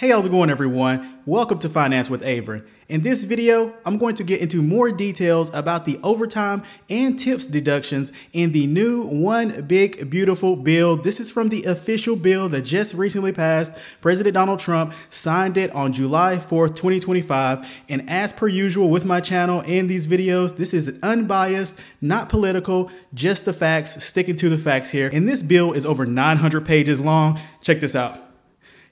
Hey, how's it going, everyone? Welcome to Finance with Avrin. In this video, I'm going to get into more details about the overtime and tips deductions in the new One Big Beautiful bill. This is from the official bill that just recently passed. President Donald Trump signed it on July 4th, 2025. And as per usual with my channel and these videos, this is unbiased, not political, just the facts, sticking to the facts here. And this bill is over 900 pages long. Check this out.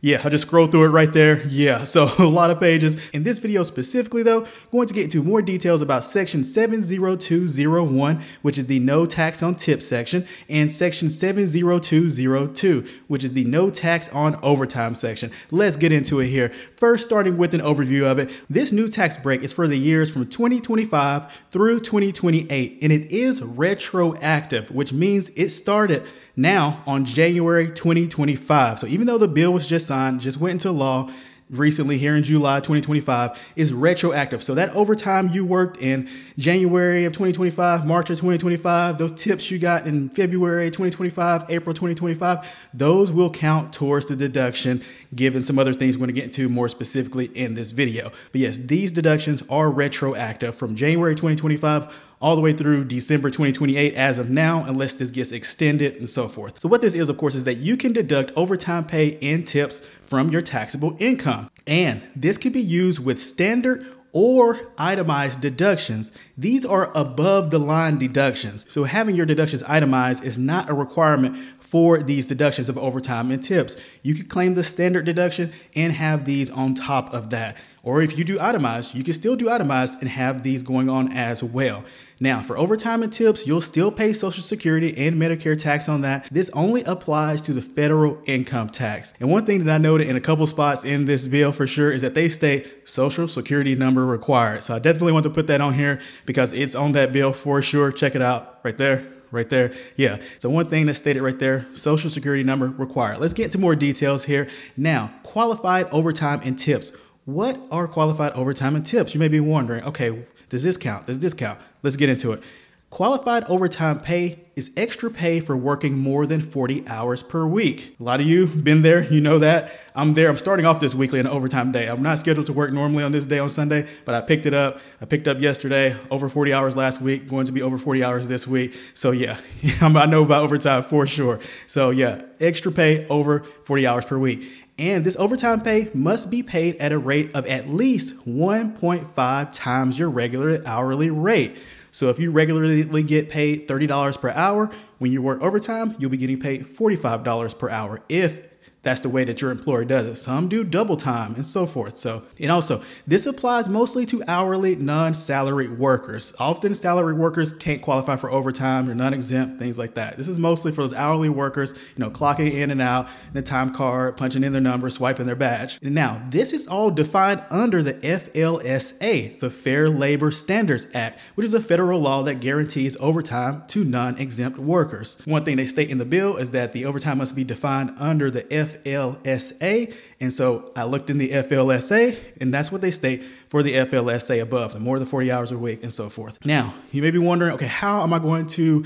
Yeah, I just scrolled through it right there. Yeah, so a lot of pages. In this video specifically though, going to get into more details about section 70201, which is the no tax on tips section, and section 70202, which is the no tax on overtime section. Let's get into it here. First, starting with an overview of it. This new tax break is for the years from 2025 through 2028, and it is retroactive, which means it started now on January 2025. So even though the bill was just signed, just went into law recently here in July 2025, is retroactive. So that overtime you worked in January of 2025, March of 2025, those tips you got in February 2025, April 2025, those will count towards the deduction, given some other things we're going to get into more specifically in this video. But yes, these deductions are retroactive from January 2025 all the way through December 2028 as of now, unless this gets extended and so forth. So what this is, of course, is that you can deduct overtime pay and tips from your taxable income. And this can be used with standard or itemized deductions. These are above the line deductions. So having your deductions itemized is not a requirement for these deductions of overtime and tips. You could claim the standard deduction and have these on top of that. Or if you do itemized, you can still do itemized and have these going on as well. Now, for overtime and tips, you'll still pay Social Security and Medicare tax on that. This only applies to the federal income tax. And one thing that I noted in a couple spots in this bill for sure is that they state Social Security number required. So I definitely want to put that on here because it's on that bill for sure. Check it out right there. Right there. Yeah. So one thing that's stated right there, Social Security number required. Let's get into more details here. Now, qualified overtime and tips. What are qualified overtime and tips? You may be wondering, okay, does this count? Does this count? Let's get into it. Qualified overtime pay is extra pay for working more than 40 hours per week. A lot of you been there, you know that. I'm there. I'm starting off this weekly on an overtime day. I'm not scheduled to work normally on this day on Sunday, but I picked it up. I picked up yesterday, over 40 hours last week, going to be over 40 hours this week. So yeah, I know about overtime for sure. So yeah, extra pay over 40 hours per week. And this overtime pay must be paid at a rate of at least 1.5 times your regular hourly rate. So if you regularly get paid $30 per hour, when you work overtime, you'll be getting paid $45 per hour if that's the way that your employer does it. Some do double time and so forth. So, and also this applies mostly to hourly non-salaried workers. Often salaried workers can't qualify for overtime, they're non-exempt, things like that. This is mostly for those hourly workers, clocking in and out, the time card, punching in their number, swiping their badge. And now this is all defined under the FLSA, the Fair Labor Standards Act, which is a federal law that guarantees overtime to non-exempt workers. One thing they state in the bill is that the overtime must be defined under the FLSA. And so I looked in the FLSA and that's what they state for the FLSA above, the more than 40 hours a week and so forth. Now, you may be wondering, okay, how am I going to,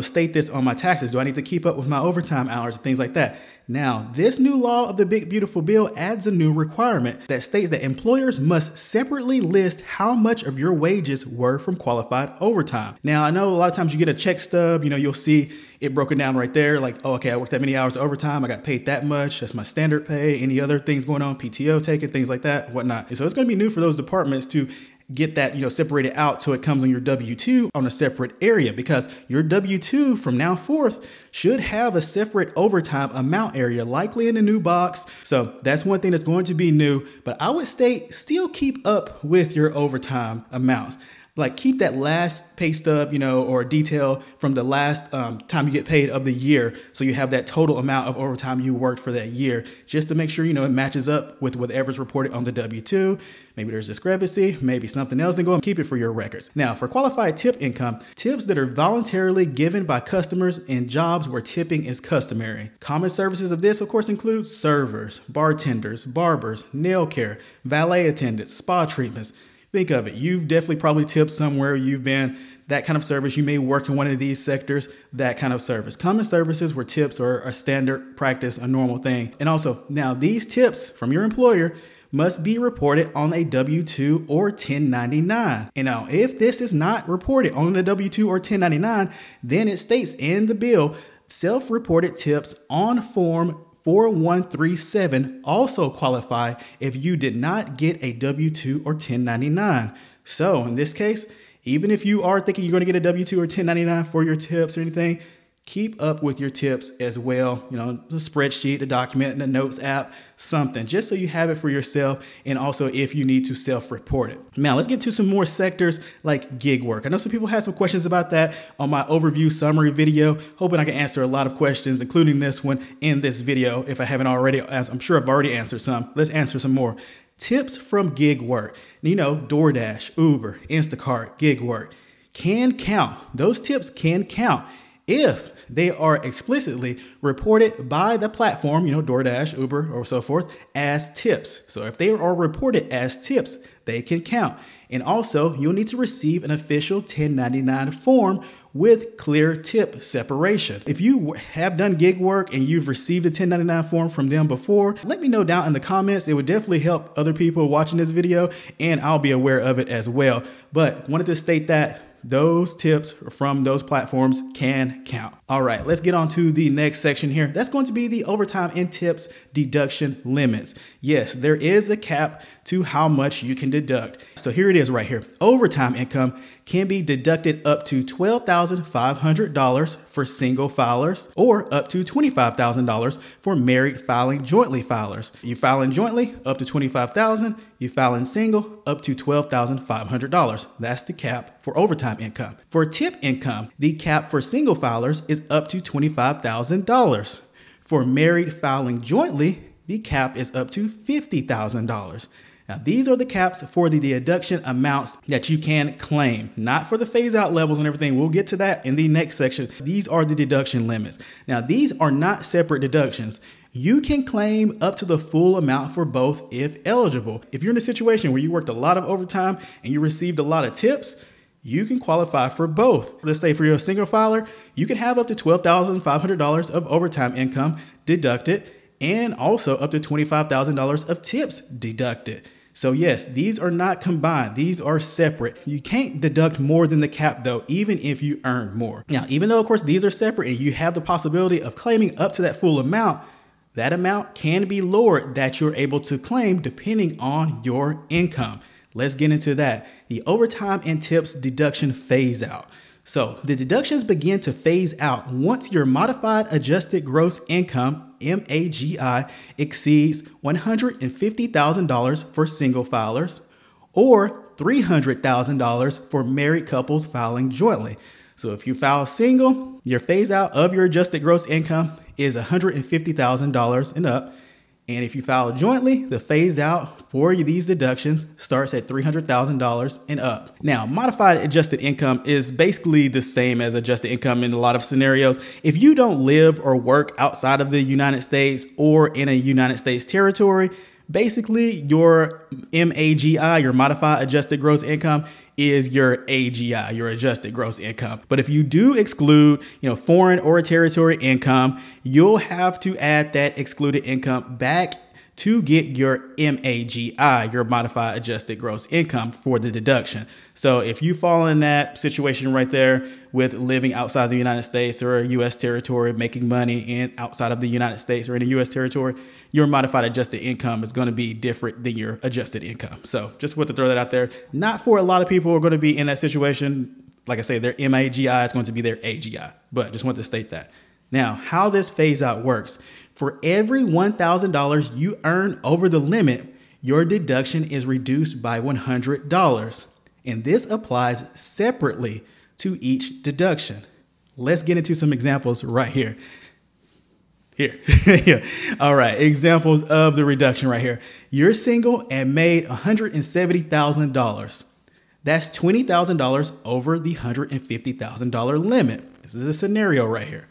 state this on my taxes? Do I need to keep up with my overtime hours and things like that? Now, this new law of the Big Beautiful Bill adds a new requirement that states that employers must separately list how much of your wages were from qualified overtime. Now, I know a lot of times you get a check stub, you'll see it broken down right there. Like, oh, okay, I worked that many hours of overtime. I got paid that much. That's my standard pay. Any other things going on, PTO taken, things like that, whatnot. And so it's going to be new for those departments to get that, separated out so it comes on your W-2 on a separate area, because your W-2 from now forth should have a separate overtime amount area, likely in a new box. So that's one thing that's going to be new, but I would still keep up with your overtime amounts. Like keep that last pay stub, or detail from the last time you get paid of the year. So you have that total amount of overtime you worked for that year, just to make sure, it matches up with whatever's reported on the W-2. Maybe there's discrepancy, maybe something else, then go and keep it for your records. Now, for qualified tip income, tips that are voluntarily given by customers in jobs where tipping is customary. Common services of this, of course, include servers, bartenders, barbers, nail care, valet attendants, spa treatments. Think of it. You've definitely probably tipped somewhere. You've been that kind of service. You may work in one of these sectors, that kind of service. Common services where tips are a standard practice, a normal thing. And also, now these tips from your employer must be reported on a W-2 or 1099. And now, if this is not reported on a W-2 or 1099, then it states in the bill, self-reported tips on Form 4137 also qualify if you did not get a W-2 or 1099. So in this case, even if you are thinking you're going to get a W-2 or 1099 for your tips or anything, keep up with your tips as well. You know, the spreadsheet, the document, the notes app, something, just so you have it for yourself. And also if you need to self-report it. Now let's get to some more sectors like gig work. I know some people had some questions about that on my overview summary video. Hoping I can answer a lot of questions, including this one in this video. If I haven't already, as I'm sure I've already answered some, let's answer some more. Tips from gig work. You know, DoorDash, Uber, Instacart, gig work can count. Those tips can count if they are explicitly reported by the platform, you know, DoorDash, Uber, or so forth, as tips. So if they are reported as tips, they can count. And also, you'll need to receive an official 1099 form with clear tip separation. If you have done gig work and you've received a 1099 form from them before, let me know down in the comments. It would definitely help other people watching this video, and I'll be aware of it as well. But wanted to state that those tips from those platforms can count. All right, let's get on to the next section here. That's going to be the overtime and tips deduction limits. Yes, there is a cap to how much you can deduct. So here it is right here. Overtime income can be deducted up to $12,500 for single filers or up to $25,000 for married filing jointly filers. You filing jointly, up to $25,000. You filing single, up to $12,500. That's the cap for overtime income. For tip income, the cap for single filers is up to $25,000. For married filing jointly, the cap is up to $50,000. Now, these are the caps for the deduction amounts that you can claim, not for the phase out levels and everything. We'll get to that in the next section. These are the deduction limits. Now, these are not separate deductions. You can claim up to the full amount for both if eligible. If you're in a situation where you worked a lot of overtime and you received a lot of tips, you can qualify for both. Let's say for your single filer, you can have up to $12,500 of overtime income deducted and also up to $25,000 of tips deducted. So yes, these are not combined. These are separate. You can't deduct more than the cap though, even if you earn more. Now, even though of course these are separate and you have the possibility of claiming up to that full amount, that amount can be lowered that you're able to claim depending on your income. Let's get into that. The overtime and tips deduction phase out. So the deductions begin to phase out once your modified adjusted gross income, MAGI, exceeds $150,000 for single filers or $300,000 for married couples filing jointly. So if you file single, your phase out of your adjusted gross income is $150,000 and up. And if you file jointly, the phase out for these deductions starts at $300,000 and up. Now, modified adjusted income is basically the same as adjusted income in a lot of scenarios. If you don't live or work outside of the United States or in a United States territory, basically your MAGI, your modified adjusted gross income, is your AGI, your adjusted gross income. But if you do exclude, foreign or territory income, you'll have to add that excluded income back to get your MAGI, your modified adjusted gross income for the deduction. So if you fall in that situation right there with living outside the United States or a U.S. territory, making money outside of the United States or in a U.S. territory, your modified adjusted income is going to be different than your adjusted income. So just want to throw that out there. Not for a lot of people who are going to be in that situation. Like I say, their MAGI is going to be their AGI, but just want to state that. Now, how this phase out works. For every $1,000 you earn over the limit, your deduction is reduced by $100. And this applies separately to each deduction. Let's get into some examples right here. Yeah. All right. Examples of the reduction right here. You're single and made $170,000. That's $20,000 over the $150,000 limit. This is a scenario right here.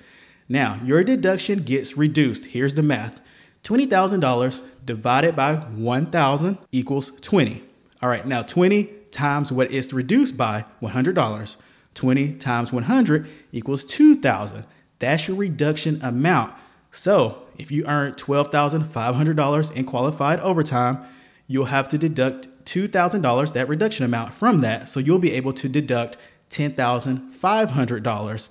Now, your deduction gets reduced. Here's the math. $20,000 divided by 1,000 equals 20. All right, now 20 times what it's reduced by, $100. 20 times 100 equals 2,000. That's your reduction amount. So if you earn $12,500 in qualified overtime, you'll have to deduct $2,000, that reduction amount, from that. So you'll be able to deduct $10,500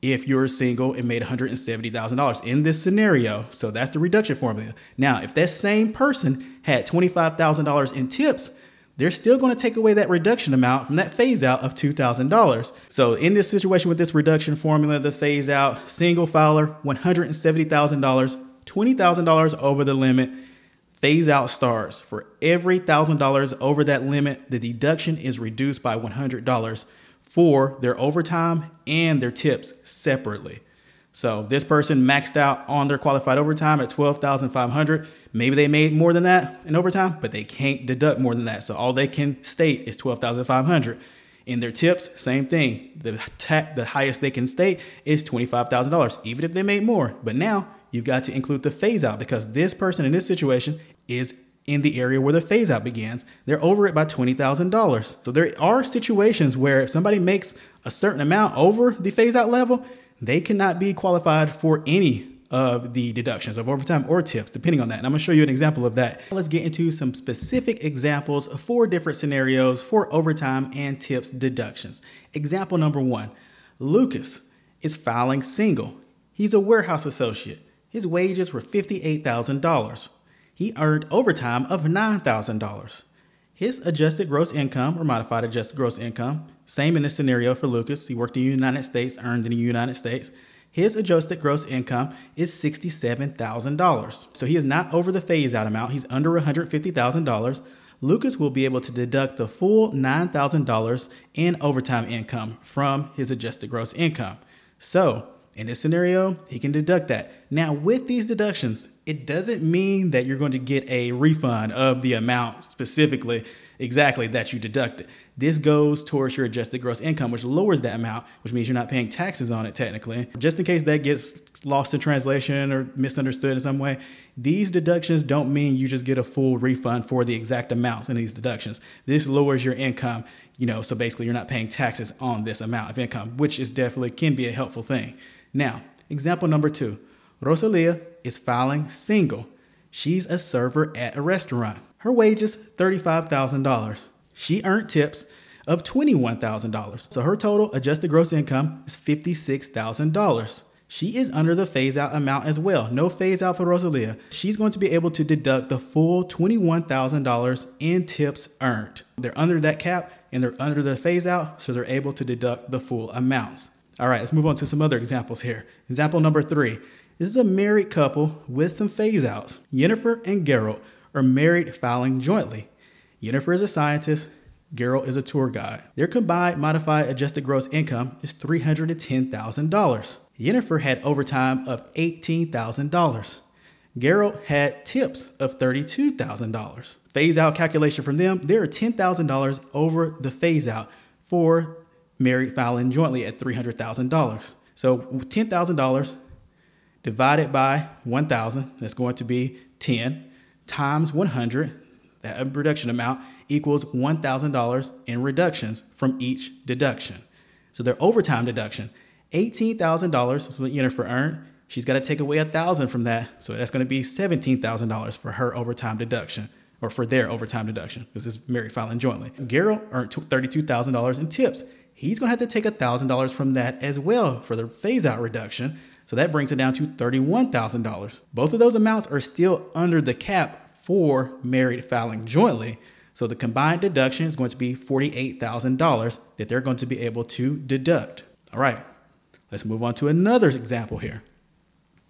if you're single and made $170,000 in this scenario. So that's the reduction formula. Now, if that same person had $25,000 in tips, they're still going to take away that reduction amount from that phase out of $2,000. So in this situation with this reduction formula, the phase out, single filer, $170,000, $20,000 over the limit. Phase out stars. For every $1,000 over that limit, the deduction is reduced by $100 for their overtime and their tips separately. So this person maxed out on their qualified overtime at $12,500. Maybe they made more than that in overtime, but they can't deduct more than that. So all they can state is $12,500. In their tips, same thing. The highest they can state is $25,000, even if they made more. But now you've got to include the phase out because this person in this situation is in the area where the phase out begins. They're over it by $20,000. So there are situations where if somebody makes a certain amount over the phase out level, they cannot be qualified for any of the deductions of overtime or tips, depending on that. And I'm gonna show you an example of that. Let's get into some specific examples of 4 different scenarios for overtime and tips deductions. Example number 1, Lucas is filing single. He's a warehouse associate. His wages were $58,000. He earned overtime of $9,000. His adjusted gross income or modified adjusted gross income, same in this scenario for Lucas. He worked in the United States, earned in the United States. His adjusted gross income is $67,000. So he is not over the phase out amount. He's under $150,000. Lucas will be able to deduct the full $9,000 in overtime income from his adjusted gross income. So in this scenario, he can deduct that. Now with these deductions, it doesn't mean that you're going to get a refund of the amount specifically exactly that you deducted. This goes towards your adjusted gross income, which lowers that amount, which means you're not paying taxes on it technically. Just in case that gets lost in translation or misunderstood in some way, these deductions don't mean you just get a full refund for the exact amounts in these deductions. This lowers your income, so basically you're not paying taxes on this amount of income, which is definitely can be a helpful thing. Now, example number 2, Rosalia is filing single. She's a server at a restaurant. Her wages, $35,000. She earned tips of $21,000. So her total adjusted gross income is $56,000. She is under the phase out amount as well. No phase out for Rosalia. She's going to be able to deduct the full $21,000 in tips earned. They're under that cap and they're under the phase out, so they're able to deduct the full amounts. All right, let's move on to some other examples here. Example number 3. This is a married couple with some phase outs. Jennifer and Gerald are married filing jointly. Jennifer is a scientist, Gerald is a tour guide. Their combined modified adjusted gross income is $310,000. Jennifer had overtime of $18,000. Gerald had tips of $32,000. Phase out calculation from them, they're $10,000 over the phase out for married filing jointly at $300,000. So $10,000 divided by 1,000, that's going to be 10 times 100, that reduction amount equals $1,000 in reductions from each deduction. So their overtime deduction, $18,000 is what Jennifer earned. She's got to take away $1,000 from that. So that's going to be $17,000 for her overtime deduction, or for their overtime deduction, because this is married filing jointly. Gerald earned $32,000 in tips. He's going to have to take $1,000 from that as well for the phase out reduction. So that brings it down to $31,000. Both of those amounts are still under the cap for married filing jointly. So the combined deduction is going to be $48,000 that they're going to be able to deduct. All right, let's move on to another example here.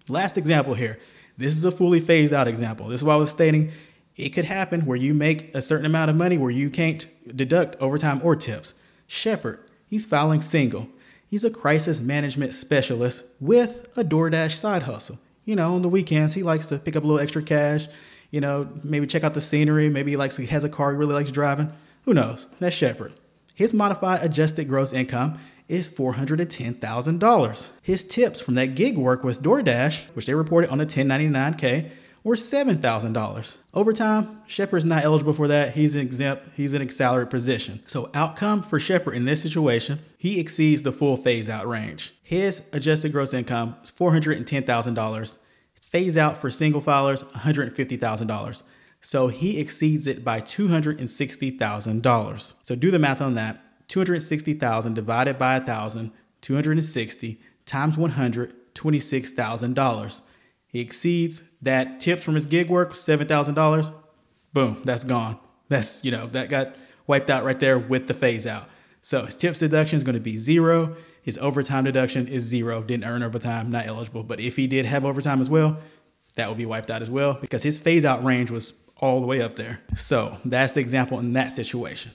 Last example here. This is a fully phased out example. This is why I was stating it could happen where you make a certain amount of money where you can't deduct overtime or tips. Shepard, he's filing single. He's a crisis management specialist with a DoorDash side hustle. On the weekends, he likes to pick up a little extra cash, maybe check out the scenery. Maybe he has a car he really likes driving. Who knows? That's Shepard. His modified adjusted gross income is $410,000. His tips from that gig work with DoorDash, which they reported on the 1099K, or $7,000. Overtime, Shepard's not eligible for that. He's exempt. He's in a salaried position. So outcome for Shepard in this situation, he exceeds the full phase out range. His adjusted gross income is $410,000. Phase out for single filers, $150,000. So he exceeds it by $260,000. So do the math on that. 260,000 divided by 1,000, 260 times 100, $26,000. He exceeds that. Tips from his gig work, $7,000. Boom, that's gone. That's, that got wiped out right there with the phase out. So his tips deduction is going to be 0. His overtime deduction is 0. Didn't earn overtime, not eligible. But if he did have overtime as well, that would be wiped out as well because his phase out range was all the way up there. So that's the example in that situation.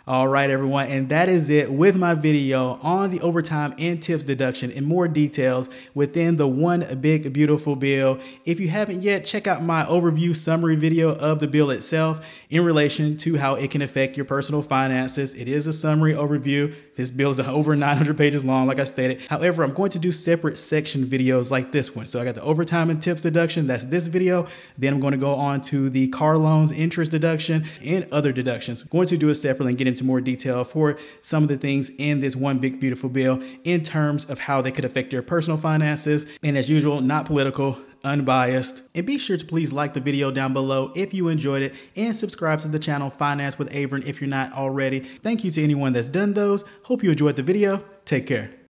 All right, everyone, and that is it with my video on the overtime and tips deduction in more details within the one big beautiful bill. If you haven't yet, check out my overview summary video of the bill itself in relation to how it can affect your personal finances. It is a summary overview. This bill is over 900 pages long, like I stated. However, I'm going to do separate section videos like this one. So I got the overtime and tips deduction. That's this video. Then I'm going to go on to the car loans interest deduction and other deductions. I'm going to do it separately and get into more detail for some of the things in this one big beautiful bill in terms of how they could affect your personal finances. And as usual, not political, unbiased. And be sure to please like the video down below if you enjoyed it and subscribe to the channel Finance with Avrin if you're not already. Thank you to anyone that's done those. Hope you enjoyed the video. Take care.